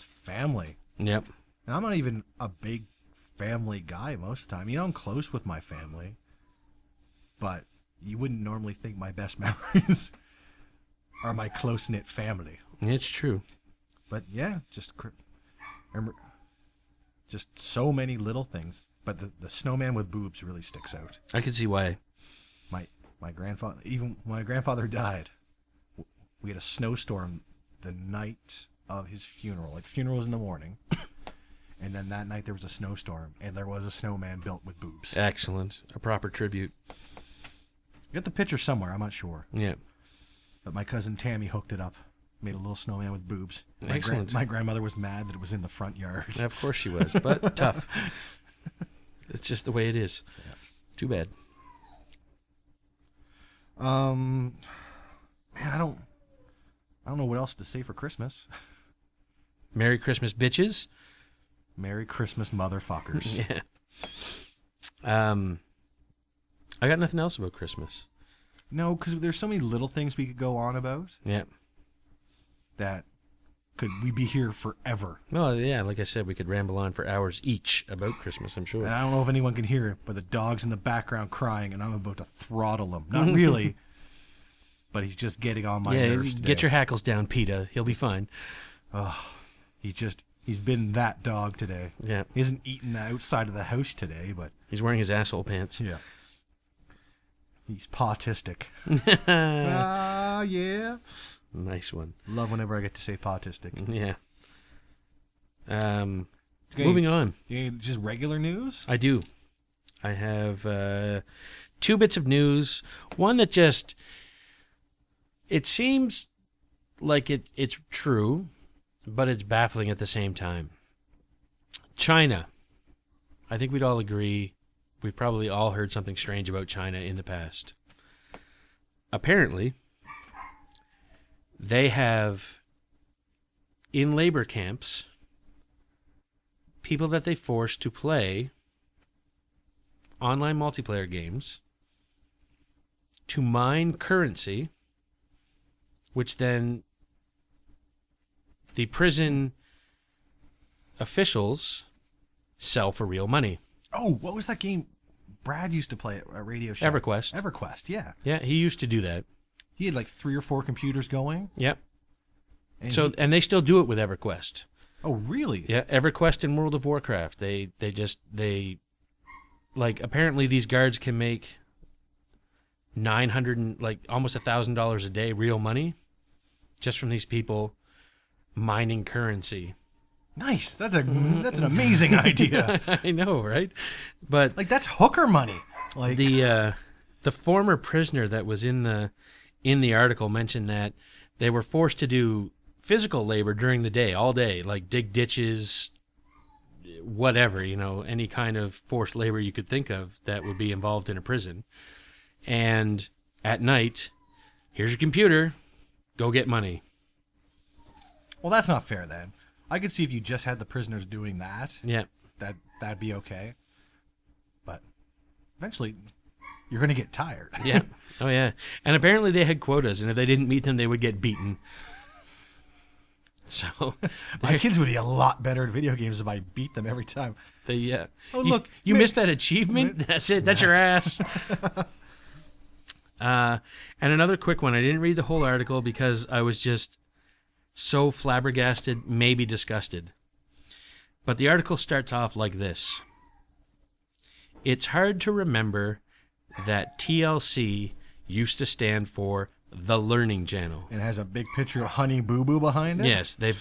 family. Yep. And I'm not even a big family guy most of the time. I'm close with my family. But you wouldn't normally think my best memories are my close-knit family. It's true. But yeah, remember, just so many little things. But the snowman with boobs really sticks out. I can see why. My grandfather, even when my grandfather died, we had a snowstorm the night of his funeral. Like, the funeral was in the morning. And then that night there was a snowstorm, and there was a snowman built with boobs. Excellent. A proper tribute. I got the picture somewhere, I'm not sure. Yeah. But my cousin Tammy hooked it up. Made a little snowman with boobs. Excellent. My grandmother was mad that it was in the front yard. Of course she was, but tough. It's just the way it is. Yeah. Too bad. Man, I don't know what else to say for Christmas. Merry Christmas, bitches. Merry Christmas, motherfuckers. Yeah. I got nothing else about Christmas. No, because there's so many little things we could go on about Yeah. that we be here forever. Well, yeah, like I said, we could ramble on for hours each about Christmas, I'm sure. And I don't know if anyone can hear it, but the dog's in the background crying, and I'm about to throttle him. Not really, but he's just getting on my Yeah, nerves today. get your hackles down, PETA. He'll be fine. He's been that dog today. Yeah. He hasn't eaten outside of the house today, but He's wearing his asshole pants. yeah. He's pautistic. Yeah. Nice one. Love whenever I get to say pautistic. Yeah. Okay. Moving on. Just regular news? I do. I have 2 bits of news. One that just... It seems like it's true, but it's baffling at the same time. China. I think we'd all agree. We've probably all heard something strange about China in the past. Apparently, they have, in labor camps, people that they force to play online multiplayer games to mine currency, which then the prison officials sell for real money. Oh, what was that game Brad used to play at a radio show? EverQuest. EverQuest, yeah. Yeah, he used to do that. He had like 3 or 4 computers going. Yep. And And they still do it with EverQuest. oh, really? Yeah, EverQuest in World of Warcraft. They apparently these guards can make $900 and almost $1,000 a day real money just from these people mining currency. Nice. That's an amazing idea. I know, right? But Like that's hooker money. Like the former prisoner that was in the article mentioned that they were forced to do physical labor during the day, all day, like dig ditches, whatever, any kind of forced labor you could think of that would be involved in a prison. And at night, here's your computer, go get money. well, that's not fair then. I could see if you just had the prisoners doing that. Yeah. That'd be okay. But eventually you're going to get tired. Yeah. Oh, yeah. And apparently they had quotas, and if they didn't meet them, they would get beaten. So My kids would be a lot better at video games if I beat them every time. they Oh, look, you missed that achievement. That's it. That's your ass. And another quick one. I didn't read the whole article because I was just so flabbergasted, maybe disgusted. But the article starts off like this. It's hard to remember that TLC used to stand for The Learning Channel. It has a big picture of Honey Boo Boo behind it. Yes, they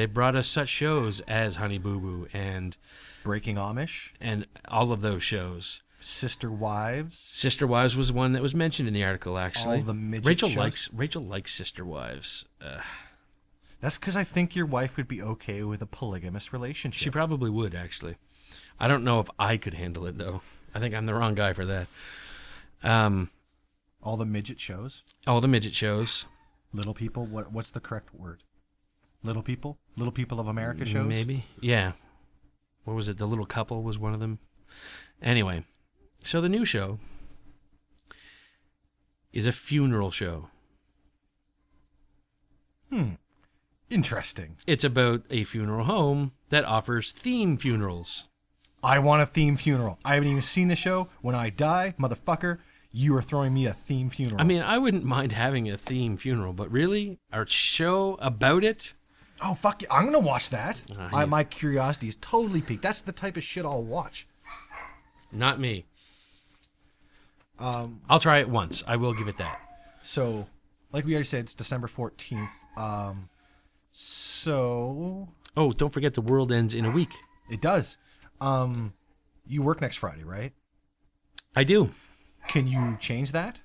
brought us such shows as Honey Boo Boo and Breaking Amish. all of those shows. Sister Wives. Sister Wives was one that was mentioned in the article. Actually, All the midget Rachel shows. likes Sister Wives. That's because I think your wife would be okay with a polygamous relationship. She probably would, actually. I don't know if I could handle it, though. I think I'm the wrong guy for that. All the midget shows. All the midget shows. Little People. What's the correct word? Little People? Little People of America shows? Maybe. Yeah. What was it? The Little Couple was one of them. Anyway, so the new show is a funeral show. Interesting. It's about a funeral home that offers theme funerals. I want a theme funeral. I haven't even seen the show. When I die, motherfucker, you are throwing me a theme funeral. I mean, I wouldn't mind having a theme funeral, but really? Our show about it? oh, fuck yeah. I'm going to watch that. Yeah. My curiosity is totally piqued. That's the type of shit I'll watch. Not me. I'll try it once. I will give it that. So, like we already said, it's December 14th. So, Oh, don't forget the world ends in a week. it does. You work next Friday, right? I do. Can you change that?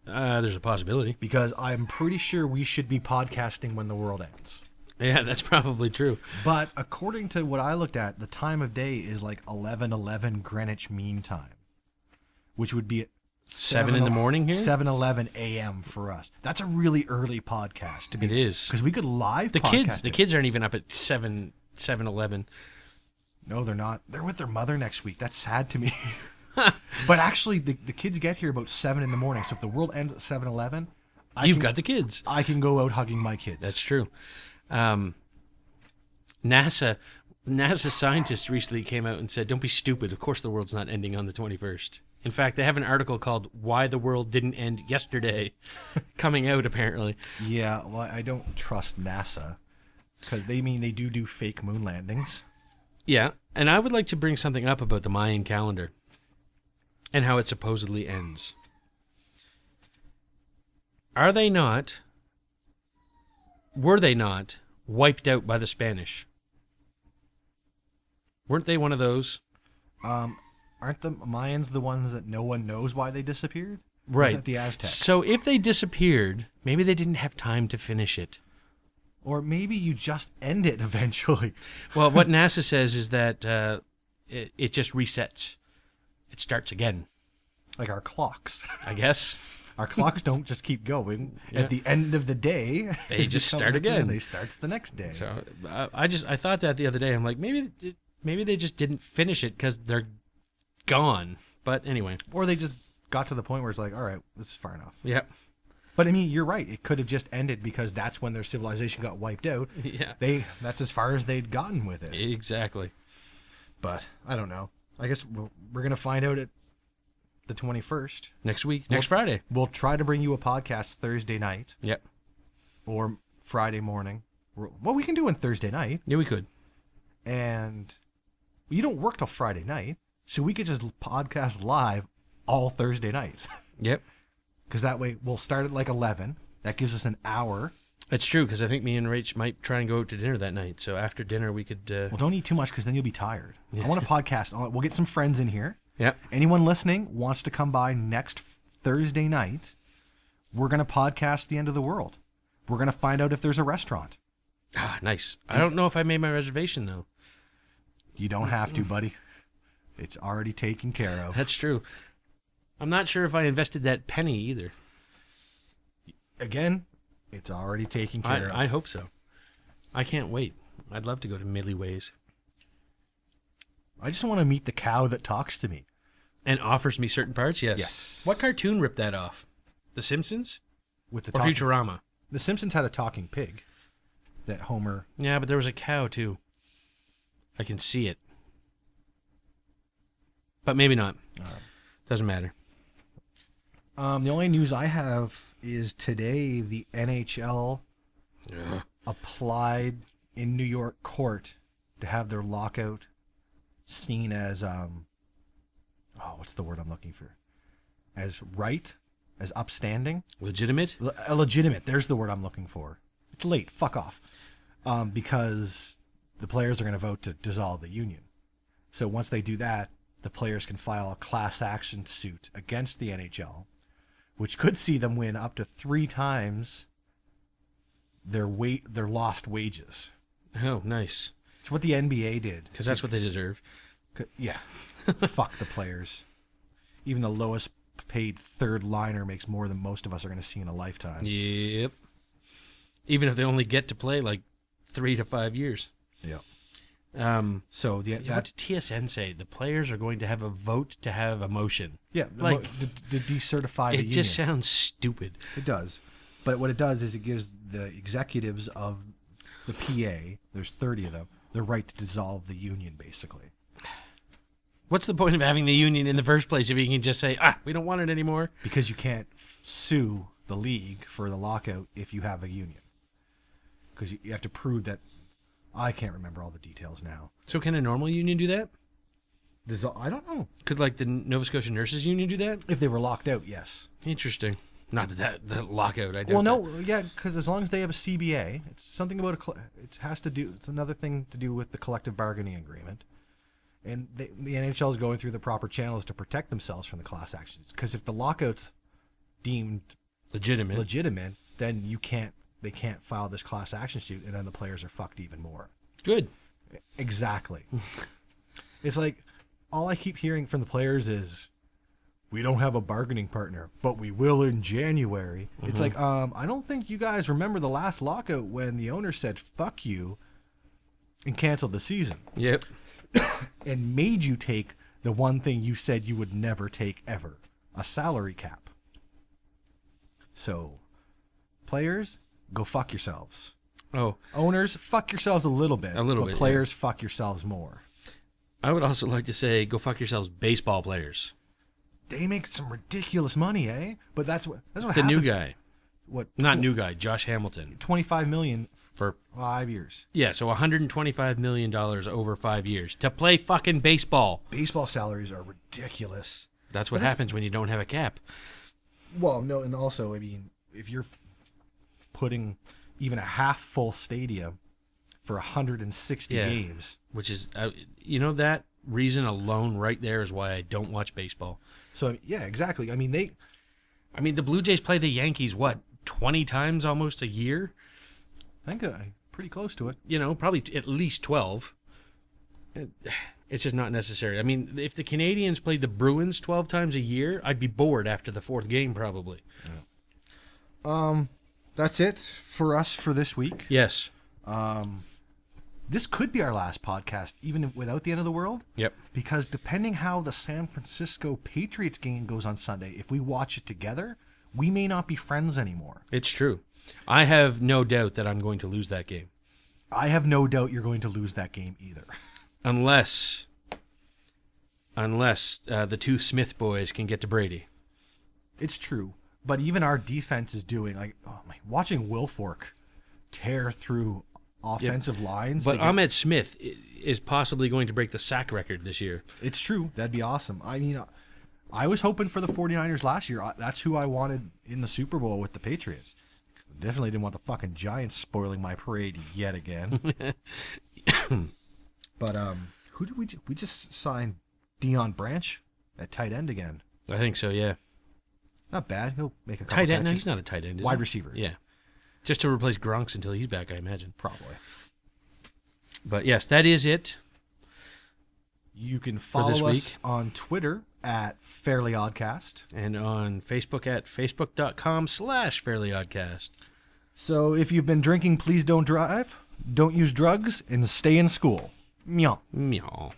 There's a possibility. Because I'm pretty sure we should be podcasting when the world ends. Yeah, that's probably true. But according to what I looked at, the time of day is like 11:11 Greenwich Mean Time, which would be at 7 in the morning here? 7:11 a.m. for us. That's a really early podcast to be. It is. Because we could live The podcast it. kids aren't even up at 7:11. No, they're not. They're with their mother next week. That's sad to me. But actually, the kids get here about 7 in the morning. So if the world ends at 7:11, You've got the kids. I can go out hugging my kids. That's true. NASA scientists recently came out and said, "Don't be stupid. Of course, the world's not ending on the 21st." In fact, they have an article called "Why the World Didn't End Yesterday" coming out apparently. Yeah, well, I don't trust NASA because they do fake moon landings. Yeah, and I would like to bring something up about the Mayan calendar and how it supposedly ends. Were they not wiped out by the Spanish? Weren't they one of those? Aren't the Mayans the ones that no one knows why they disappeared? Or Right. is that the Aztecs? So if they disappeared, maybe they didn't have time to finish it. Or maybe you just end it eventually. Well, what NASA says is that it just resets. It starts again, Like our clocks. I guess. Our clocks don't just keep going. Yeah. At the end of the day, They just start again. And they starts the next day. So I thought that the other day. I'm like, maybe they just didn't finish it because they're gone. But anyway. Or they just got to the point where it's like, all right, this is far enough. Yeah. But I mean, you're right. It could have just ended because that's when their civilization got wiped out. Yeah. That's as far as they'd gotten with it. Exactly. But I don't know. I guess we're going to find out at the 21st. Next Friday. We'll try to bring you a podcast Thursday night Yep. or Friday morning. Well, we can do on Thursday night. Yeah, we could. And you don't work till Friday night, so we could just podcast live all Thursday night. Yep. Because that way we'll start at like 11. That gives us an hour. It's true, because I think me and Rach might try and go out to dinner that night. So after dinner, we could... Well, don't eat too much because then you'll be tired. I want a podcast. We'll get some friends in here. Yep. Anyone listening wants to come by next Thursday night, we're going to podcast the end of the world. We're going to find out if there's a restaurant. Ah, nice. I don't know if I made my reservation, though. You don't have to, buddy. It's already taken care of. That's true. I'm not sure if I invested that penny either. Again, it's already taken care of. I hope so. I can't wait. I'd love to go to Millie Ways. I just want to meet the cow that talks to me. And offers me certain parts, yes. Yes. What cartoon ripped that off? The Simpsons? With the Or Futurama? The Simpsons had a talking pig that Homer... Yeah, but there was a cow, too. I can see it. But maybe not. Doesn't matter. The only news I have is today the NHL applied in New York court to have their lockout seen as what's the word I'm looking for? As right, as upstanding, Legitimate? legitimate. There's the word I'm looking for. It's late. Fuck off. Because the players are going to vote to dissolve the union. So once they do that, the players can file a class action suit against the NHL, which could see them win up to 3 times their lost wages. Oh, nice. It's what the NBA did. Because that's what they deserve. Yeah. Fuck the players. Even the lowest paid third liner makes more than most of us are going to see in a lifetime. Yep. Even if they only get to play like 3 to 5 years. Yeah. What did TSN say? The players are going to have a vote to have a motion. Yeah, like to decertify the union. It just sounds stupid. It does. But what it does is it gives the executives of the PA, there's 30 of them, the right to dissolve the union, basically. What's the point of having the union in the first place if you can just say, we don't want it anymore? Because you can't sue the league for the lockout if you have a union. Because you have to prove that... I can't remember all the details now. So can a normal union do that? I don't know. Could like the Nova Scotia Nurses Union do that? If they were locked out, yes. Interesting. Not that lockout. I don't. Well, no, yeah, because as long as they have a CBA, it's something about it has to do. It's another thing to do with the collective bargaining agreement, and the NHL is going through the proper channels to protect themselves from the class actions. Because if the lockout's deemed legitimate, then they can't file this class action suit, and then the players are fucked even more. Good. Exactly. It's like all I keep hearing from the players is, we don't have a bargaining partner, but we will in January. Mm-hmm. It's like, I don't think you guys remember the last lockout when the owner said, fuck you, and canceled the season. Yep. And made you take the one thing you said you would never take ever, a salary cap. So, players, go fuck yourselves. Oh. Owners, fuck yourselves a little bit. But players, fuck yourselves more. I would also like to say, go fuck yourselves, baseball players. they make some ridiculous money, eh? But that's what The happened. new guy. What? Not new guy, Josh Hamilton. $25 million For for 5 years. Yeah, so $125 million over 5 years to play fucking baseball. Baseball salaries are ridiculous. That's what happens when you don't have a cap. Well, no, and also, I mean, if you're putting even a half full stadium for 160 Yeah. games, Which is, that reason alone right there is why I don't watch baseball. so yeah, exactly. I mean, The Blue Jays play the Yankees, 20 times almost a year? I think pretty close to it. Probably at least 12. It's just not necessary. I mean, if the Canadians played the Bruins 12 times a year, I'd be bored after the fourth game probably. That's it for us for this week. Yes. This could be our last podcast, even without the end of the world. Yep. Because depending how the San Francisco Patriots game goes on Sunday, if we watch it together, we may not be friends anymore. It's true. I have no doubt that I'm going to lose that game. I have no doubt you're going to lose that game either. Unless the two Smith boys can get to Brady. It's true. But even our defense is doing, watching Wilfork tear through offensive lines. But Ahmed Smith is possibly going to break the sack record this year. It's true. That'd be awesome. I mean, I was hoping for the 49ers last year. That's who I wanted in the Super Bowl with the Patriots. Definitely didn't want the fucking Giants spoiling my parade yet again. But who did we just signed Deion Branch at tight end again? I think so, yeah. Not bad. He'll make a couple Tight end? No, catches. he's not a tight end. Is Wide he? receiver. Yeah. Just to replace Gronks until he's back, I imagine. Probably. But yes, that is it. You can this follow week. us on Twitter at FairlyOddCast. And on Facebook at facebook.com/FairlyOddCast. So if you've been drinking, please don't drive, don't use drugs, and stay in school. Meow. Meow.